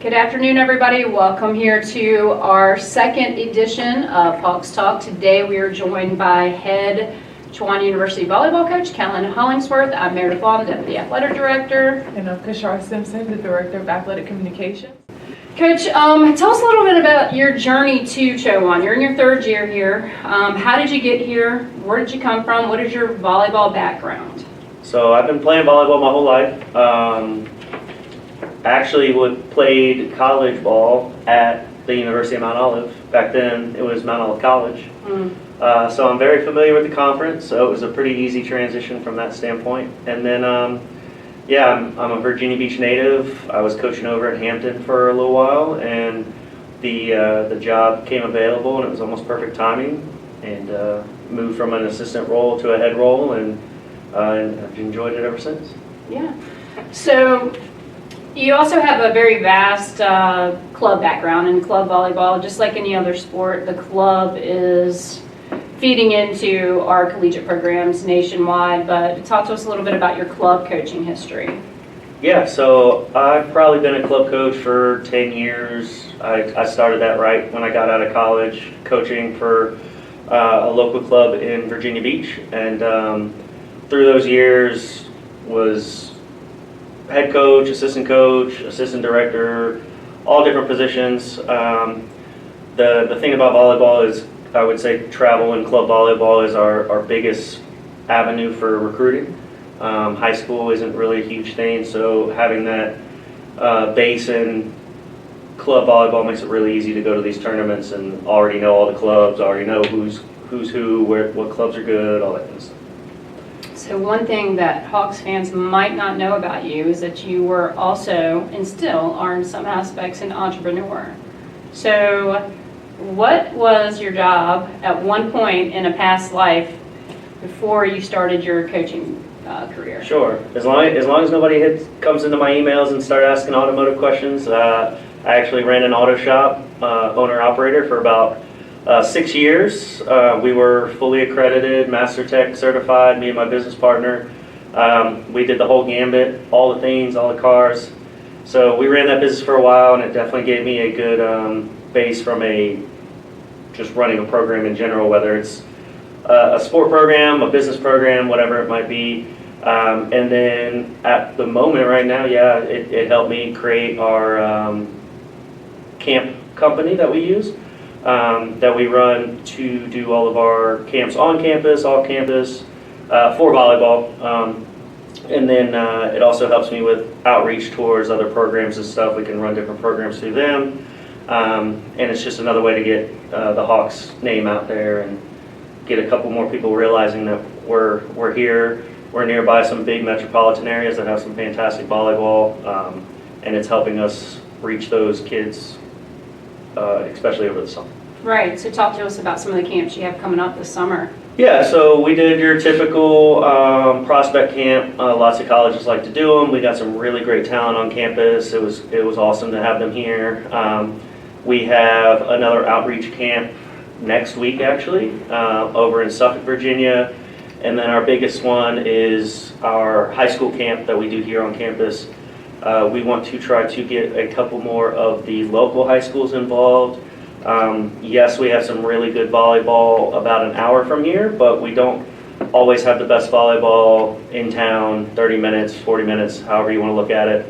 Good afternoon, everybody. Welcome here to our second edition of Hawks Talk. Today we are joined by head Chowan University volleyball coach Kellan Hollingsworth. I'm Meredith Law, the Deputy Athletic Director. And I'm Kashara Simpson, the Director of Athletic Communications. Coach, tell us a little bit about your journey to Chowan. You're in your third year here. How did you get here? Where did you come from? What is your volleyball background? So I've been playing volleyball my whole life. Actually played college ball at the University of Mount Olive. Back then it was Mount Olive College. So I'm very familiar with the conference, so it was a pretty easy transition from that standpoint. And then, I'm a Virginia Beach native. I was coaching over at Hampton for a little while, and the job came available, and it was almost perfect timing, and moved from an assistant role to a head role, and I've enjoyed it ever since. Yeah. So you also have a very vast club background in club volleyball. Just like any other sport, the club is feeding into our collegiate programs nationwide, but talk to us a little bit about your club coaching history. Yeah, so I've probably been a club coach for 10 years. I started that right when I got out of college, coaching for a local club in Virginia Beach, and through those years was head coach, assistant director, all different positions. The thing about volleyball is, I would say travel and club volleyball is our biggest avenue for recruiting. High school isn't really a huge thing, so having that base in club volleyball makes it really easy to go to these tournaments and already know all the clubs, already know who's who, what clubs are good, all that kind of stuff. So one thing that Hawks fans might not know about you is that you were also, and still are in some aspects, an entrepreneur. So what was your job at one point in a past life before you started your coaching career? Sure. As long as nobody comes into my emails and start asking automotive questions, I actually ran an auto shop, owner-operator, for about 6 years. We were fully accredited, Master Tech certified, me and my business partner. We did the whole gambit, all the things, all the cars. So we ran that business for a while, and it definitely gave me a good base from just running a program in general, whether it's a sport program, a business program, whatever it might be. And then at the moment right now, it helped me create our camp company that we use. That we run to do all of our camps on campus, off campus, for volleyball. And then it also helps me with outreach towards other programs and stuff. We can run different programs through them. And it's just another way to get the Hawks name out there and get a couple more people realizing that we're here. We're nearby some big metropolitan areas that have some fantastic volleyball. And it's helping us reach those kids, especially over the summer. Right, so talk to us about some of the camps you have coming up this summer. Yeah, so we did your typical prospect camp. Lots of colleges like to do them. We got some really great talent on campus. It was awesome to have them here. We have another outreach camp next week, actually, over in Suffolk, Virginia. And then our biggest one is our high school camp that we do here on campus. We want to try to get a couple more of the local high schools involved. Yes, we have some really good volleyball about an hour from here, but we don't always have the best volleyball in town, 30 minutes, 40 minutes, however you want to look at it.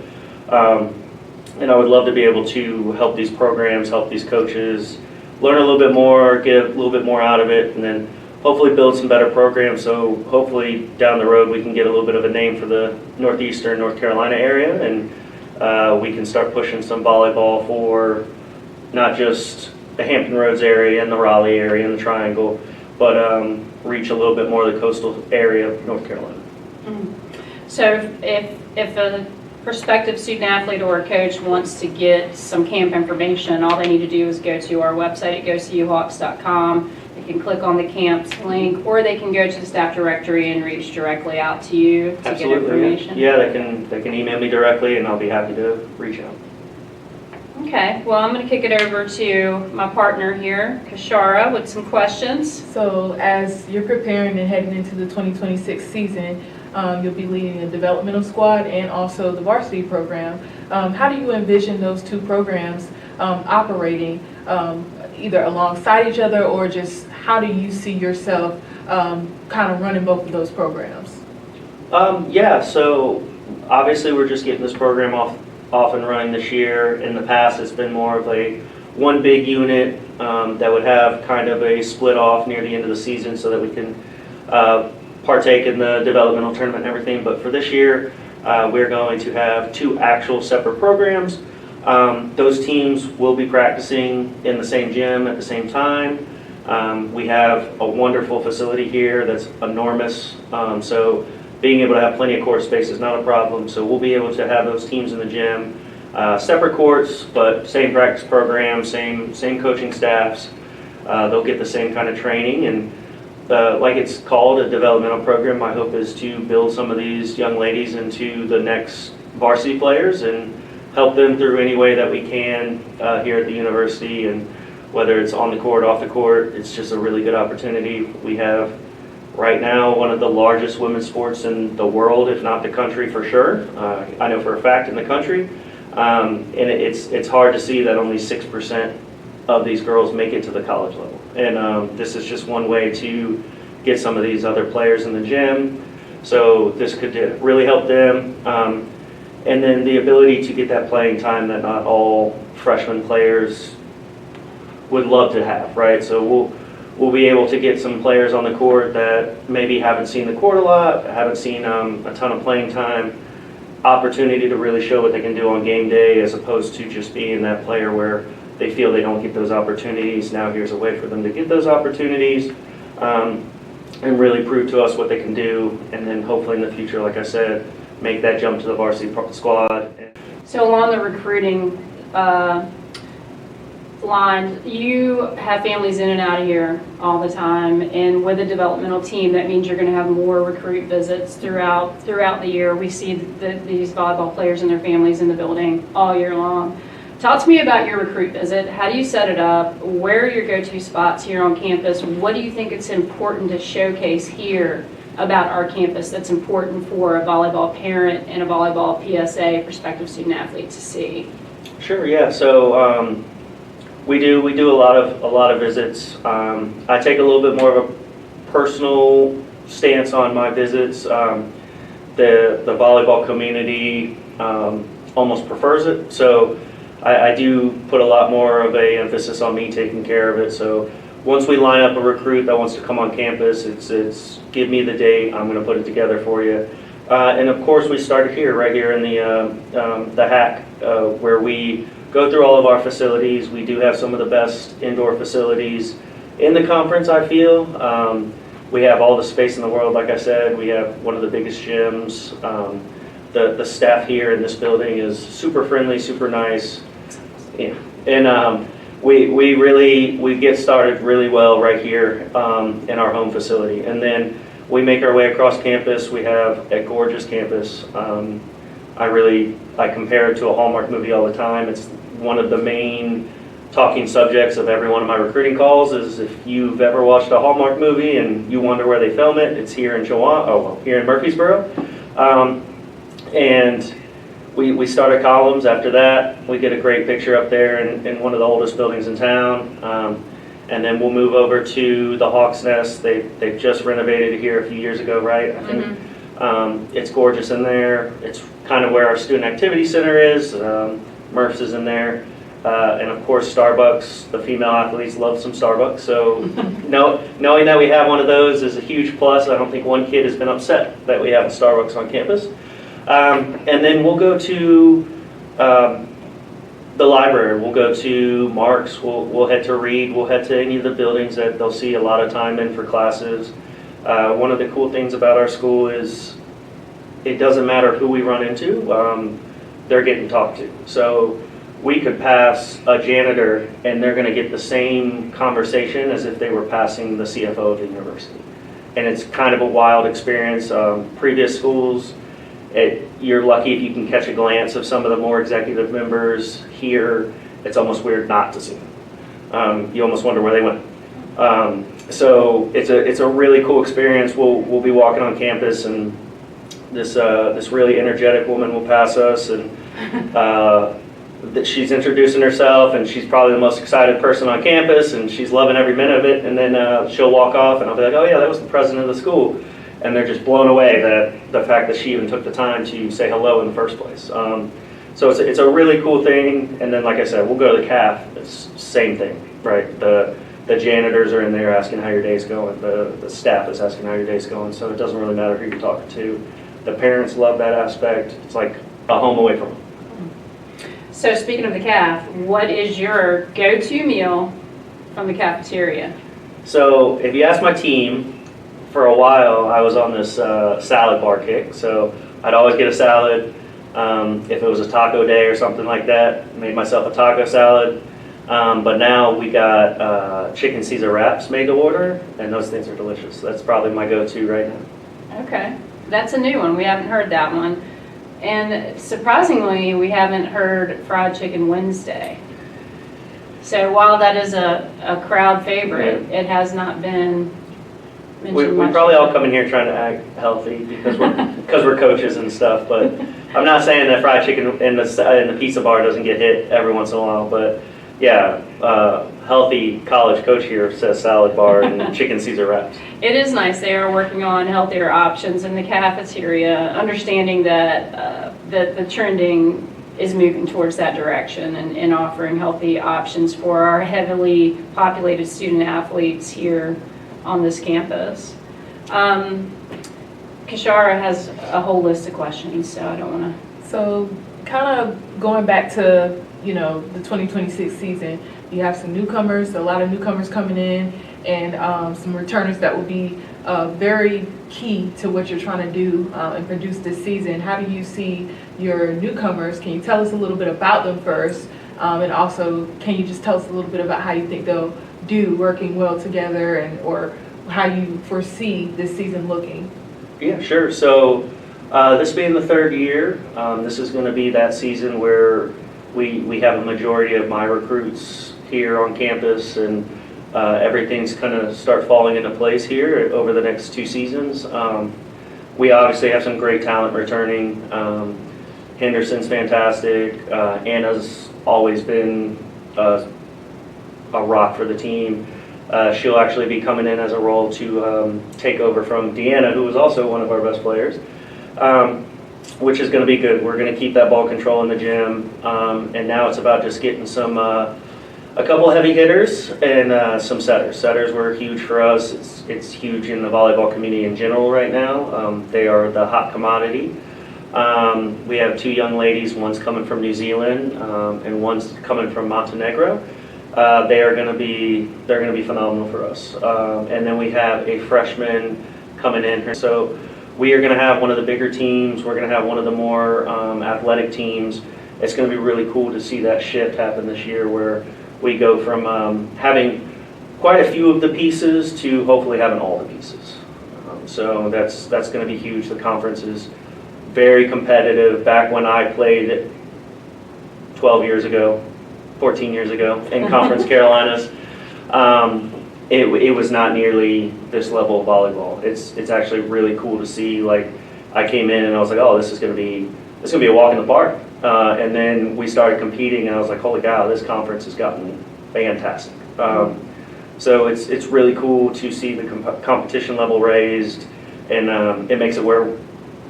And I would love to be able to help these programs, help these coaches, learn a little bit more, get a little bit more out of it, and then hopefully build some better programs. So hopefully down the road we can get a little bit of a name for the northeastern North Carolina area, and we can start pushing some volleyball for not just the Hampton Roads area and the Raleigh area and the Triangle, but reach a little bit more of the coastal area of North Carolina. So if a prospective student athlete or a coach wants to get some camp information, all they need to do is go to our website at gocouhawks.com. They can click on the camps link, or they can go to the staff directory and reach directly out to you to get information. Yeah, they can email me directly, and I'll be happy to reach out. Okay, well, I'm going to kick it over to my partner here, Kashara, with some questions. So as you're preparing and heading into the 2026 season, You'll be leading the developmental squad and also the varsity program. How do you envision those two programs operating either alongside each other, or just how do you see yourself kind of running both of those programs? Yeah, so obviously we're just getting this program off and running this year. In the past, it's been more of a one big unit that would have kind of a split off near the end of the season so that we can partake in the developmental tournament and everything. But for this year, we're going to have two actual separate programs. Those teams will be practicing in the same gym at the same time. We have a wonderful facility here that's enormous, so being able to have plenty of court space is not a problem. So we'll be able to have those teams in the gym, separate courts, but same practice program, same coaching staffs. They'll get the same kind of training, and like it's called a developmental program, my hope is to build some of these young ladies into the next varsity players and help them through any way that we can here at the university. And whether it's on the court, off the court, it's just a really good opportunity. We have right now one of the largest women's sports in the world, if not the country for sure. I know for a fact in the country. And it's hard to see that only 6% of these girls make it to the college level. And this is just one way to get some of these other players in the gym. So this could really help them. And then the ability to get that playing time that not all freshman players would love to have, right? So we'll be able to get some players on the court that maybe haven't seen the court a lot, haven't seen a ton of playing time, opportunity to really show what they can do on game day, as opposed to just being that player where they feel they don't get those opportunities. Now here's a way for them to get those opportunities and really prove to us what they can do, and then hopefully in the future, like I said, make that jump to the varsity squad. So along the recruiting line, you have families in and out of here all the time, and with a developmental team, that means you're going to have more recruit visits throughout the year. We see these volleyball players and their families in the building all year long. Talk to me about your recruit visit. How do you set it up? Where are your go-to spots here on campus? What do you think it's important to showcase here about our campus that's important for a volleyball parent and a volleyball PSA, prospective student athlete, to see? Sure, yeah. So we do a lot of visits. I take a little bit more of a personal stance on my visits. The volleyball community almost prefers it, so I do put a lot more of a emphasis on me taking care of it. So once we line up a recruit that wants to come on campus, it's give me the date, I'm going to put it together for you. And of course, we started here, right here in the HAC, where we go through all of our facilities. We do have some of the best indoor facilities in the conference, I feel. We have all the space in the world, like I said. We have one of the biggest gyms. The staff here in this building is super friendly, super nice. Yeah. And we get started really well right here in our home facility. And then we make our way across campus. We have a gorgeous campus. I compare it to a Hallmark movie all the time. It's one of the main talking subjects of every one of my recruiting calls is if you've ever watched a Hallmark movie and you wonder where they film it, it's here in Chowan, here in Murfreesboro. And we started columns. After that, we get a great picture up there in one of the oldest buildings in town. And then we'll move over to the Hawk's Nest. They've just renovated it here a few years ago, right? I think. Mm-hmm. It's gorgeous in there. It's kind of where our student activity center is. Murph's is in there. And of course, Starbucks. The female athletes love some Starbucks. So knowing that we have one of those is a huge plus. I don't think one kid has been upset that we have a Starbucks on campus. And then we'll go to the library. We'll go to Mark's. We'll head to Reed. We'll head to any of the buildings that they'll see a lot of time in for classes. One of the cool things about our school is it doesn't matter who we run into. They're getting talked to. So we could pass a janitor and they're going to get the same conversation as if they were passing the CFO of the university. And it's kind of a wild experience. Previous schools, you're lucky if you can catch a glance of some of the more executive members. Here, it's almost weird not to see them. You almost wonder where they went. So it's a really cool experience. We'll be walking on campus and this really energetic woman will pass us, and that she's introducing herself, and she's probably the most excited person on campus, and she's loving every minute of it. And then she'll walk off, and I'll be like, "Oh yeah, that was the president of the school," and they're just blown away that the fact that she even took the time to say hello in the first place. So it's a really cool thing. And then, like I said, we'll go to the CAF. It's same thing, right? The janitors are in there asking how your day's going. The staff is asking how your day's going. So it doesn't really matter who you're talking to. The parents love that aspect. It's like a home away from them. So speaking of the CAF, what is your go-to meal from the cafeteria? So if you ask my team, for a while I was on this salad bar kick. So I'd always get a salad. If it was a taco day or something like that, made myself a taco salad. But now we got chicken Caesar wraps made to order, and those things are delicious. That's probably my go-to right now. Okay, that's a new one. We haven't heard that one. And surprisingly, we haven't heard Fried Chicken Wednesday. So while that is a crowd favorite, it has not been mentioned We much. probably all come in here trying to act healthy because we're coaches and stuff. But I'm not saying that fried chicken in the pizza bar doesn't get hit every once in a while. But yeah, healthy college coach here says salad bar and chicken Caesar wraps. It is nice. They are working on healthier options in the cafeteria, understanding that the trending is moving towards that direction and offering healthy options for our heavily populated student athletes here on this campus. Kishara has a whole list of questions, so I don't want to. So kind of going back to, the 2026 season, you have some newcomers, a lot of newcomers coming in, and some returners that will be very key to what you're trying to do and produce this season. How do you see your newcomers? Can you tell us a little bit about them first? And also, can you just tell us a little bit about how you think they'll do working well together, or how you foresee this season looking? Yeah, sure. So this being the third year, this is going to be that season where we have a majority of my recruits here on campus, and everything's kind of start falling into place here over the next 2 seasons. We obviously have some great talent returning. Henderson's fantastic. Anna's always been a rock for the team. She'll actually be coming in as a role to take over from Deanna, who was also one of our best players, which is going to be good. We're going to keep that ball control in the gym, and now it's about just getting a couple heavy hitters and some setters. Setters were huge for us. It's huge in the volleyball community in general right now. They are the hot commodity. We have 2 young ladies. One's coming from New Zealand, and one's coming from Montenegro. They're going to be phenomenal for us. And then we have a freshman coming in here. So we are going to have one of the bigger teams. We're going to have one of the more athletic teams. It's going to be really cool to see that shift happen this year, where we go from having quite a few of the pieces to hopefully having all the pieces. So that's going to be huge. The conference is very competitive. Back when I played 12 years ago, 14 years ago in Conference Carolinas, it was not nearly this level of volleyball. It's actually really cool to see. Like, I came in and I was like, oh, this is gonna be a walk in the park. And then we started competing, and I was like, holy cow, this conference has gotten fantastic. So it's really cool to see the competition level raised, and it makes it where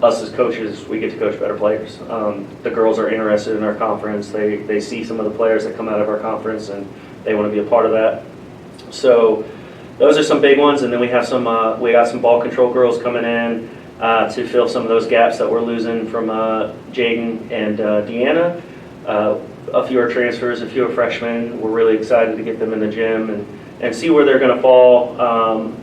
us as coaches, we get to coach better players. The girls are interested in our conference. They see some of the players that come out of our conference, and they want to be a part of that. So those are some big ones, and then we got some ball control girls coming in to fill some of those gaps that we're losing from Jaden and Deanna. A few are transfers, a few are freshmen. We're really excited to get them in the gym and see where they're going to fall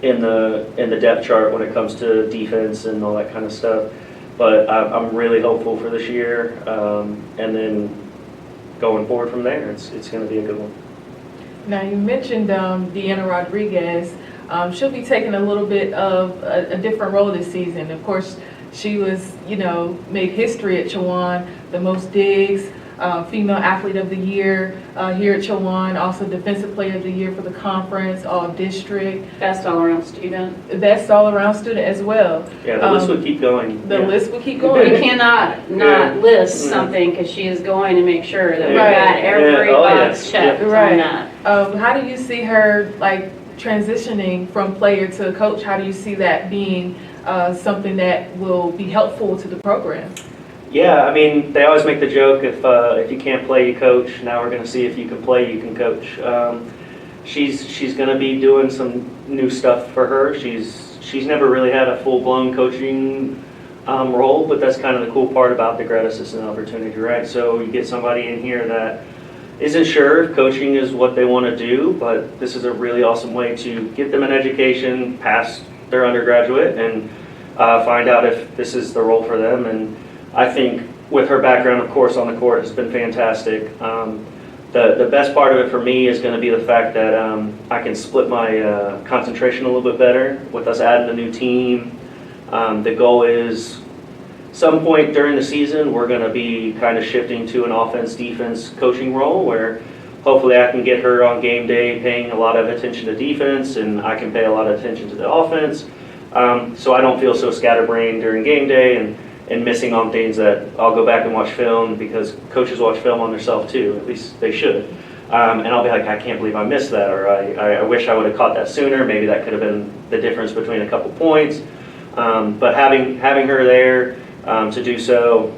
in the depth chart when it comes to defense and all that kind of stuff. But I'm really hopeful for this year, and then going forward from there, it's going to be a good one. Now, you mentioned Deanna Rodriguez. She'll be taking a little bit of a different role this season. Of course, she was, made history at Chowan, the most digs, Female Athlete of the Year here at Chowan, also Defensive Player of the Year for the conference, all district. Best all-around student. Best all-around student as well. Yeah, the list would keep going. The Yeah. list will keep You going. cannot Yeah. list something because she is going to make sure that we've Right. got every Yeah. Oh, box yes. checked on Right. that. How do you see her like transitioning from player to coach? How do you see that being something that will be helpful to the program? Yeah, I mean, they always make the joke, if you can't play, you coach. Now we're going to see if you can play, you can coach. She's going to be doing some new stuff for her. She's never really had a full-blown coaching role, but that's kind of the cool part about the grad assistant opportunity, right? So you get somebody in here that isn't sure if coaching is what they want to do, but this is a really awesome way to get them an education past their undergraduate and find out if this is the role for them. And I think with her background, of course, on the court has been fantastic. The best part of it for me is going to be the fact that I can split my concentration a little bit better with us adding a new team. The goal is some point during the season, we're going to be kind of shifting to an offense-defense coaching role where hopefully I can get her on game day paying a lot of attention to defense and I can pay a lot of attention to the offense. So I don't feel so scatterbrained during game day and missing on things that I'll go back and watch film because coaches watch film on themselves too, at least they should. And I'll be like, I can't believe I missed that, or I wish I would have caught that sooner. Maybe that could have been the difference between a couple points. But having her there to do so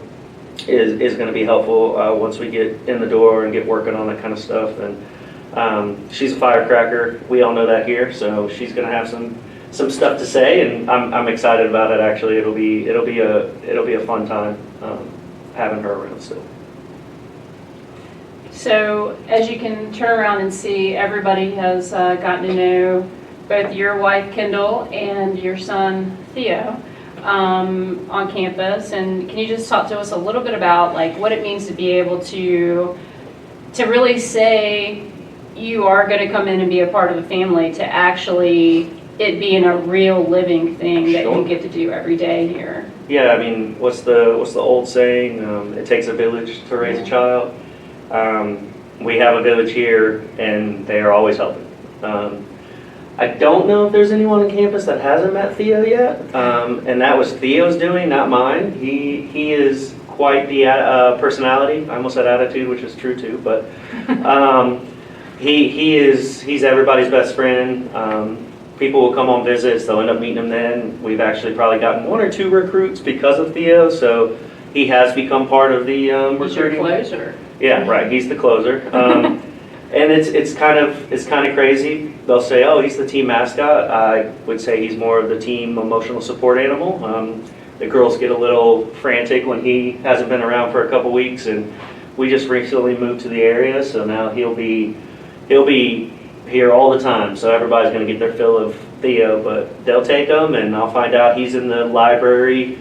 is going to be helpful once we get in the door and get working on that kind of stuff. And she's a firecracker. We all know that here, so she's going to have some stuff to say, and I'm excited about it. Actually, it'll be a fun time having her around still. So as you can turn around and see, everybody has gotten to know both your wife Kendall and your son Theo on campus. And can you just talk to us a little bit about like what it means to be able to really say you are going to come in and be a part of the family, to actually it being a real living thing that you get to do every day here? Yeah, I mean, what's the old saying? It takes a village to raise a child. We have a village here, and they are always helping. I don't know if there's anyone on campus that hasn't met Theo yet, and that was Theo's doing, not mine. He is quite the personality. I almost said attitude, which is true too, but he's everybody's best friend. People will come on visits, they'll end up meeting him then. We've actually probably gotten 1 or 2 recruits because of Theo, so he has become part of the He's your recruiting. closer. Yeah, right, he's the closer. And it's kind of crazy. They'll say, oh, he's the team mascot. I would say he's more of the team emotional support animal. The girls get a little frantic when he hasn't been around for a couple weeks, and we just recently moved to the area, so now he'll be here all the time. So everybody's going to get their fill of Theo, but they'll take him, and I'll find out he's in the library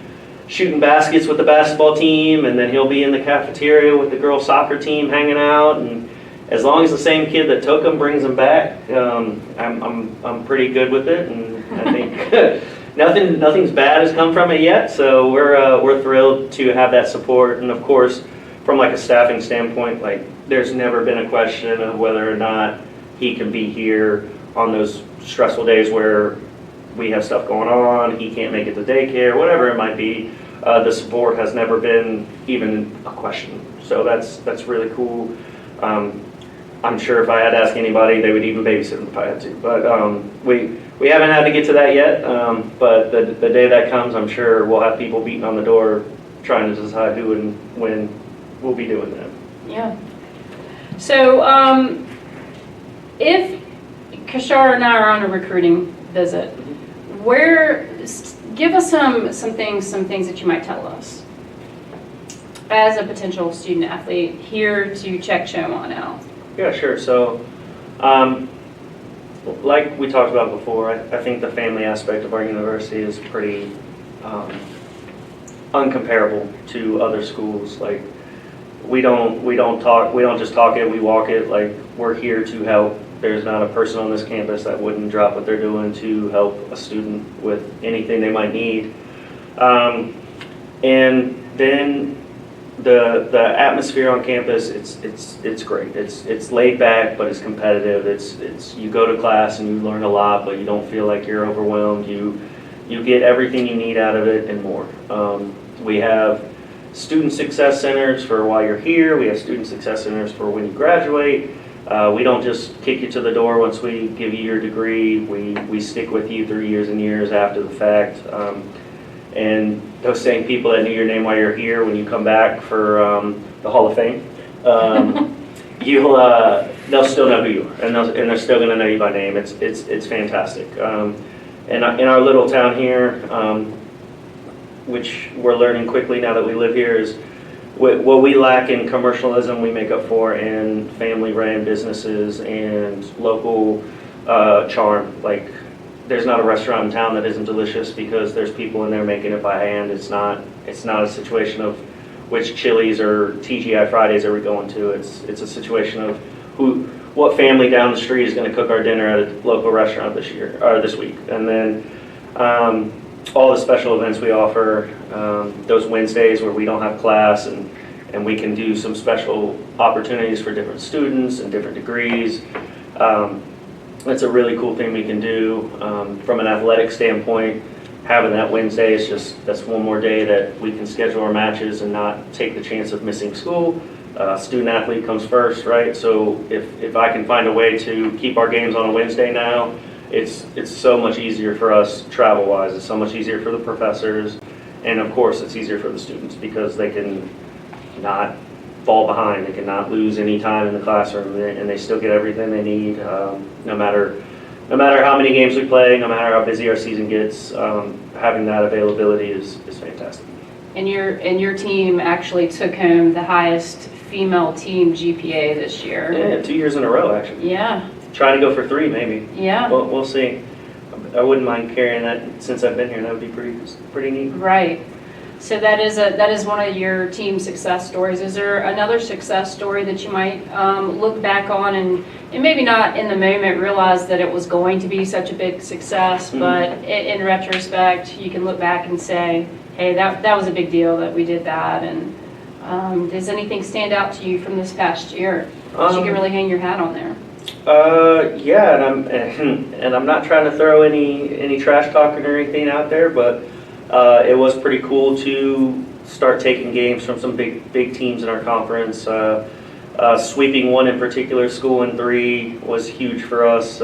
shooting baskets with the basketball team, and then he'll be in the cafeteria with the girls' soccer team hanging out. And as long as the same kid that took him brings him back, I'm pretty good with it, and I think nothing's bad has come from it yet. So we're thrilled to have that support, and of course, from like a staffing standpoint, like there's never been a question of whether or not he can be here on those stressful days where we have stuff going on, he can't make it to daycare, whatever it might be. The support has never been even a question. So that's really cool. I'm sure if I had to ask anybody, they would even babysit him if I had to. But we haven't had to get to that yet. But the day that comes, I'm sure we'll have people beating on the door trying to decide who and when we'll be doing that. Yeah. So if Kashara and I are on a recruiting visit, give us some things that you might tell us as a potential student athlete here to check Chowan out. Yeah, sure. So, like we talked about before, I think the family aspect of our university is pretty uncomparable to other schools. Like, we don't just talk it, we walk it. Like, we're here to help. There's not a person on this campus that wouldn't drop what they're doing to help a student with anything they might need. And then the atmosphere on campus, it's great. It's laid back, but it's competitive. It's you go to class and you learn a lot, but you don't feel like you're overwhelmed. You get everything you need out of it and more. We have student success centers for while you're here. We have student success centers for when you graduate. We don't just kick you to the door once we give you your degree. We stick with you through years and years after the fact. And those same people that knew your name while you're here, when you come back for the Hall of Fame, they'll still know who you are, and they're still going to know you by name. It's fantastic. And in our little town here, which we're learning quickly now that we live here, is what we lack in commercialism, we make up for in family-ran businesses and local charm. Like, there's not a restaurant in town that isn't delicious because there's people in there making it by hand. It's not a situation of which Chili's or TGI Fridays are we going to. It's a situation of what family down the street is going to cook our dinner at a local restaurant this week. And then all the special events we offer, those Wednesdays where we don't have class and we can do some special opportunities for different students and different degrees. That's a really cool thing we can do. From an athletic standpoint, having that Wednesday is that's one more day that we can schedule our matches and not take the chance of missing school. Student athlete comes first, right? So if I can find a way to keep our games on a Wednesday now, it's so much easier for us travel-wise. It's so much easier for the professors, and of course it's easier for the students because they can not fall behind. They cannot lose any time in the classroom, and they still get everything they need, no matter how many games we play, no matter how busy our season gets. Having that availability is fantastic. And your team actually took home the highest female team GPA this year. Yeah, 2 years in a row, actually. Yeah. Trying to go for 3, maybe. Yeah. We'll see. I wouldn't mind carrying that since I've been here. That would be pretty neat. Right. So that is one of your team success stories. Is there another success story that you might look back on and maybe not in the moment realize that it was going to be such a big success, but in retrospect you can look back and say, hey, that was a big deal that we did that. And does anything stand out to you from this past year that you can really hang your hat on there? Yeah, and I'm not trying to throw any trash talking or anything out there, but it was pretty cool to start taking games from some big teams in our conference. Sweeping one in particular, school in 3, was huge for us.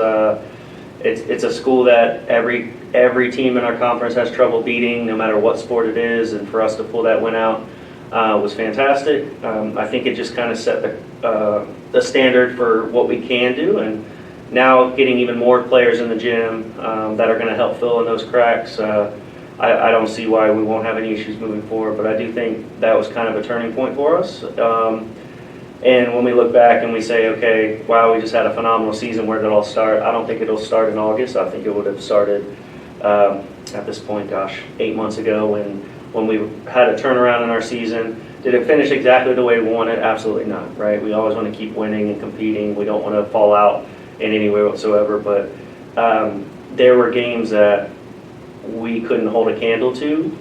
It's a school that every team in our conference has trouble beating, no matter what sport it is, and for us to pull that win out was fantastic. I think it just kind of set the standard for what we can do, and now getting even more players in the gym that are going to help fill in those cracks. I don't see why we won't have any issues moving forward, but I do think that was kind of a turning point for us. And when we look back and we say, okay, wow, we just had a phenomenal season, where did it all start? I don't think it'll start in August. I think it would have started at this point, 8 months ago when we had a turnaround in our season. Did it finish exactly the way we wanted? Absolutely not, right? We always want to keep winning and competing. We don't want to fall out in any way whatsoever, but there were games that we couldn't hold a candle to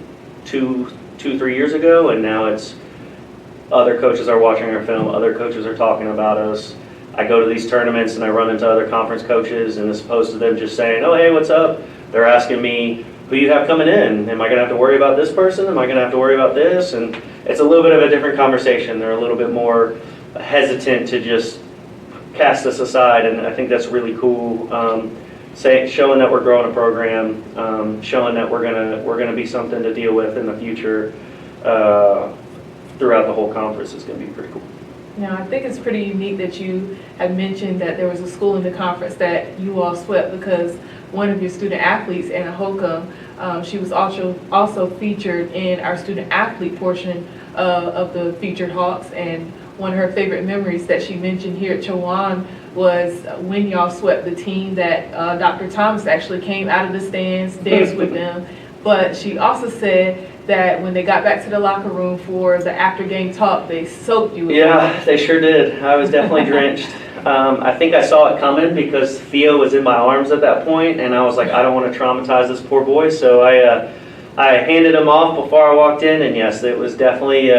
3 years ago, and now it's other coaches are watching our film, other coaches are talking about us. I go to these tournaments and I run into other conference coaches, and as opposed to them just saying, oh, hey, what's up? They're asking me, who you have coming in? Am I gonna have to worry about this person? Am I gonna have to worry about this? And it's a little bit of a different conversation. They're a little bit more hesitant to just cast us aside, and I think that's really cool. Showing that we're growing a program, showing that we're gonna be something to deal with in the future throughout the whole conference is going to be pretty cool. Now, I think it's pretty unique that you had mentioned that there was a school in the conference that you all swept, because one of your student athletes, Anna Holcomb, she was also featured in our student athlete portion of the featured Hawks, and one of her favorite memories that she mentioned here at Chowan was when y'all swept the team that Dr. Thomas actually came out of the stands, danced with them, but she also said that when they got back to the locker room for the after-game talk, they soaked you. Yeah, they sure did. I was definitely drenched. I think I saw it coming because Theo was in my arms at that point, and I was like, I don't want to traumatize this poor boy, so I handed him off before I walked in, and yes, it was definitely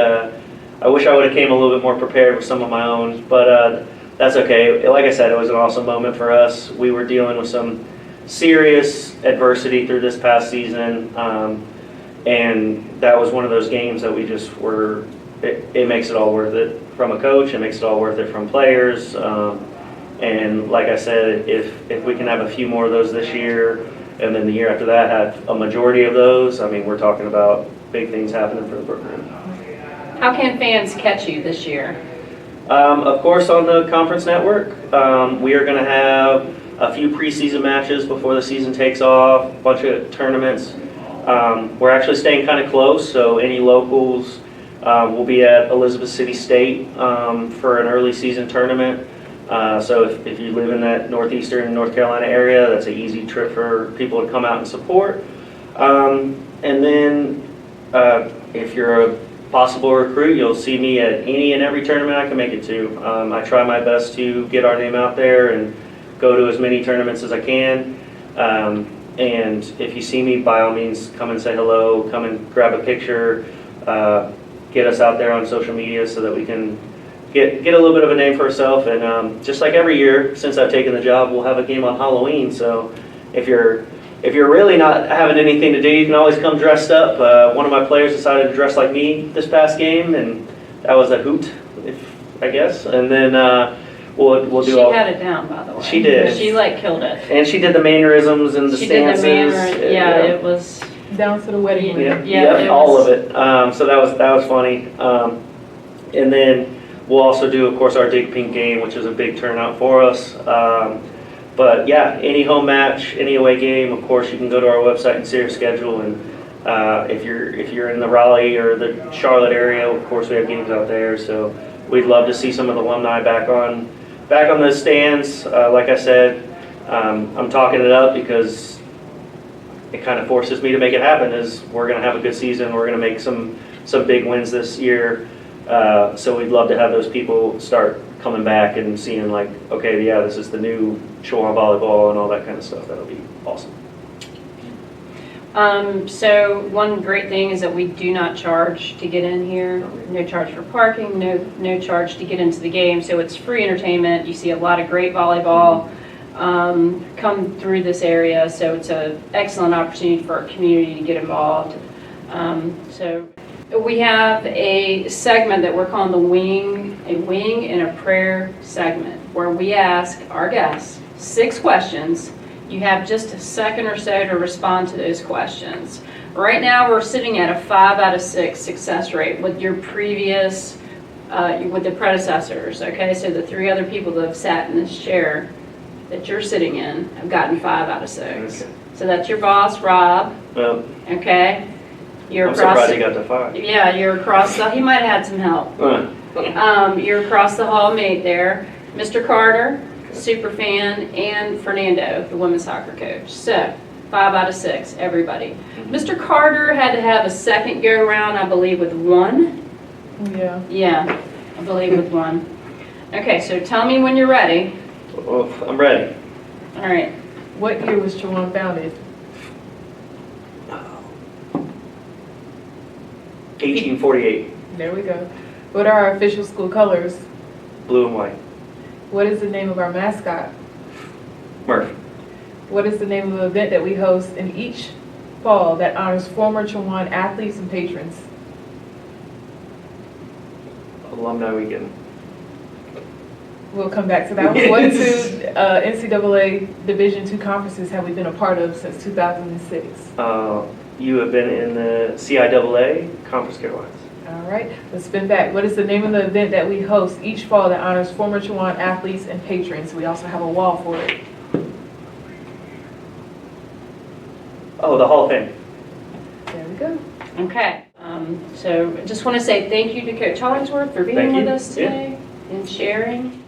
I wish I would have came a little bit more prepared with some of my own, but that's okay. Like I said, it was an awesome moment for us. We were dealing with some serious adversity through this past season, and that was one of those games that we just were, it makes it all worth it from a coach, it makes it all worth it from players, and like I said, if we can have a few more of those this year, and then the year after that have a majority of those, I mean, we're talking about big things happening for the program. How can fans catch you this year? Of course, on the conference network, we are going to have a few preseason matches before the season takes off, a bunch of tournaments. We're actually staying kind of close, so any locals will be at Elizabeth City State for an early season tournament. So if you live in that northeastern North Carolina area, that's an easy trip for people to come out and support. And then if you're a possible recruit, you'll see me at any and every tournament I can make it to. I try my best to get our name out there and go to as many tournaments as I can. And if you see me, by all means, come and say hello, come and grab a picture, get us out there on social media so that we can get a little bit of a name for ourselves. And just like every year since I've taken the job, we'll have a game on Halloween. So if you're really not having anything to do, you can always come dressed up. One of my players decided to dress like me this past game, and that was a hoot, I guess. And then we'll do all. She had it down, by the way. She did. She killed it. And she did the mannerisms and the stances. Yeah, it was Down to the wedding ring. Yeah, all of it. So that was funny. And then we'll also do, of course, our Dig Pink game, which is a big turnout for us. But yeah, any home match, any away game, of course, you can go to our website and see our schedule. And if you're in the Raleigh or the Charlotte area, of course, we have games out there. So we'd love to see some of the alumni back on the stands. Like I said, I'm talking it up because it kind of forces me to make it happen. Is we're going to have a good season. We're going to make some big wins this year. So we'd love to have those people start coming back and seeing like, okay, yeah, this is the new Chowan volleyball and all that kind of stuff. That'll be awesome. So one great thing is that we do not charge to get in here. No charge for parking, no charge to get into the game. So it's free entertainment. You see a lot of great volleyball come through this area. So it's an excellent opportunity for our community to get involved. So we have a segment that we're calling a wing and a prayer segment, where we ask our guests 6 questions. You have just a second or so to respond to those questions. Right now we're sitting at a 5 out of 6 success rate with your previous, with the predecessors, okay? So the 3 other people that have sat in this chair that you're sitting in have gotten 5 out of 6. Okay. So that's your boss, Rob, Well, okay? I'm surprised he got to 5. Yeah, you're across the, he might have had some help. You're across the hall mate there. Mr. Carter, super fan, and Fernando, the women's soccer coach. So 5 out of 6, everybody. Mr. Carter had to have a second go round, I believe, with 1. Yeah. Yeah, I believe with 1. Okay, so tell me when you're ready. Well, I'm ready. All right. What year was Chowan founded? 1848, There we go. What are our official school colors? blue and white. What is the name of our mascot? Murph. What is the name of the event that we host in each fall that honors former Chowan athletes and patrons? Alumni weekend. We'll come back to that one. What 2 NCAA Division II conferences have we been a part of since 2006? You have been in the CIAA Conference Carolinas. All right, let's spin back. What is the name of the event that we host each fall that honors former Chowan athletes and patrons? We also have a wall for it. Oh, the Hall of Fame. There we go. Okay. So I just want to say thank you to Coach Hollingsworth for being Thank with you. us today and sharing.